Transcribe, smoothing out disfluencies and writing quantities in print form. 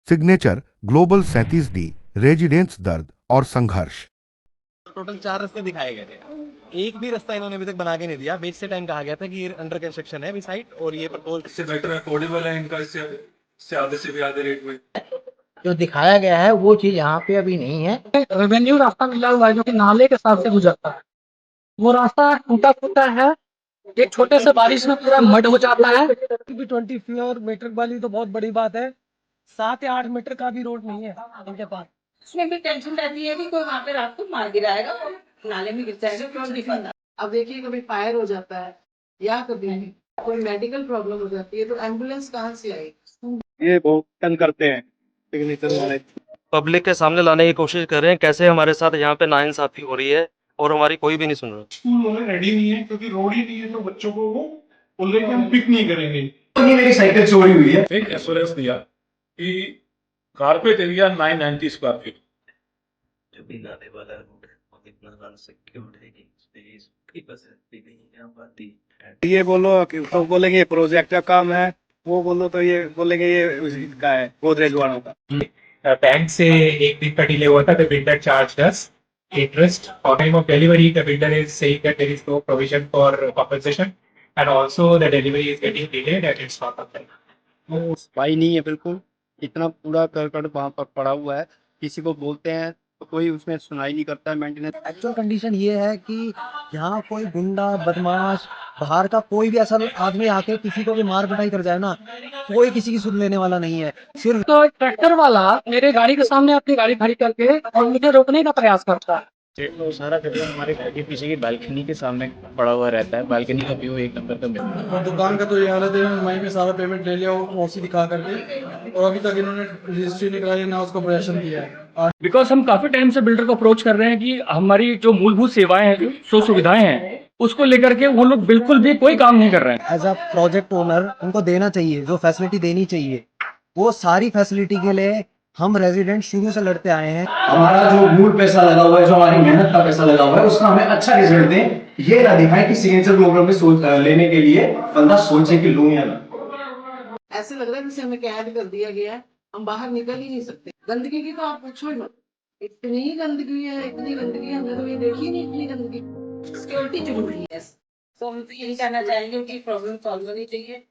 Signature global 37D, residence दर्द और संघर्ष। टोटल 4 रास्ते दिखाए गए थे, एक भी रास्ता इन्होंने अभी तक बना के नहीं दिया। बीच से टाइम कहा गया था कि ये अंडर कंस्ट्रक्शन है अभी साइट, और ये प्रपोज इससे बेटर अफोर्डेबल है इनका, इससे आधे से भी आधे रेट में जो दिखाया गया है वो चीज यहाँ पे अभी नहीं है। रेवेन्यू रास्ता मिला हुआ है जो कि नाले के साथ से गुजरता है, वो रास्ता टूटा फूटा है, एक छोटे से बारिश में पूरा मड हो जाता है। 24 मीटर वाली तो बहुत बड़ी बात है, 7 या 8 मीटर का भी रोड नहीं है इनके पास। उसमें भी टेंशन रहती है कि कोई वहाँ पे रात को मार गिराएगा और नाले में गिर जाएगा, क्यों नहीं पता। अब देखिए कभी फायर हो जाता है या कभी कोई मेडिकल प्रॉब्लम हो जाती है तो एम्बुलेंस कहाँ से आएगी। ये बहुत तंग करते हैं सिग्नेचर वाले। पब्लिक के सामने लाने की कोशिश कर रहे हैं कैसे हमारे साथ यहाँ पे नाइंसाफी हो रही है, और हमारी कोई भी नहीं सुन रहा। स्कूल रेडी नहीं है क्योंकि रोड ही नहीं है, तो बच्चों को वो बोल रहे कि हम पिक नहीं करेंगे। मेरी साइकिल चोरी हुई है। एक एसओएस दिया कि कारपेट एरिया 990 स्क्वायर फीट, जो भी लाने वाला रोड है वो कितना सिक्योर्ड है कि उसकी फैसिलिटी नहीं आ पाती। ये बोलो कि तो बोलेंगे प्रोजेक्ट का काम है, वो बोलो तो ये बोलेंगे ये इसका है, गोदरेज वालों का। बैंक से एक दिन का डिले हुआ था, the builder charged us interest. On time of delivery, the builder is saying that there is no provision for compensation, and also the delivery is getting delayed and it's not on time. वो सफाई नहीं है बिल्कुल, इतना पूरा करकट वहाँ पर पड़ा हुआ है, किसी को बोलते हैं तो कोई उसमें सुनाई नहीं करता है। मेंटेनेंस एक्चुअल कंडीशन ये है कि यहाँ कोई गुंडा बदमाश बाहर का कोई भी ऐसा आदमी आके किसी को भी मार पिटाई कर जाए ना, कोई किसी की सुन लेने वाला नहीं है। सिर्फ तो ट्रैक्टर वाला मेरे गाड़ी के सामने अपनी गाड़ी खड़ी करके और मुझे रोकने का प्रयास करता है। तो सारा कचरा हमारे घर के पीछे की बालकनी के सामने पड़ा हुआ रहता है। बालकनी का व्यू एक नंबर का मिलता है। और दुकान का तो ये हालत है, वहीं पे सारा पेमेंट ले लिया ओसी दिखा करके, और अभी तक इन्होंने रजिस्ट्री नहीं कराई ना उसको प्रदर्शन किया है। बिकॉज हम काफी टाइम से बिल्डर को अप्रोच कर रहे हैं कि हमारी जो मूलभूत सेवाएं हैं, जो सुविधाएं हैं, उसको लेकर के वो लोग बिल्कुल भी कोई काम नहीं कर रहे हैं। एज अ प्रोजेक्ट ओनर उनको देना चाहिए, जो फैसिलिटी देनी चाहिए वो सारी फैसिलिटी के लिए हम रेजिडेंट शुरू से लड़ते आए हैं। हमारा जो मूल पैसा लगा हुआ है, जो हमारी मेहनत का पैसा लगा हुआ है, उसका हमें अच्छा रिजल्ट दें। ये ना दिखाएं कि सिग्नेचर ग्लोबल में लेने के लिए बंदा सोचे कि लूं या ना। ऐसे लग रहा है जैसे हमें कैद कर दिया गया है, हम बाहर निकल ही नहीं सकते। गंदगी की तो आप पूछो ही मत, इतनी गंदगी है, इतनी गंदगी हमने तो ये देखी नहीं, इतनी गंदगी। सिक्योरिटी जरूरी है, तो हम तो यही कहना चाहेंगे कि प्रॉब्लम सॉल्व होनी चाहिए।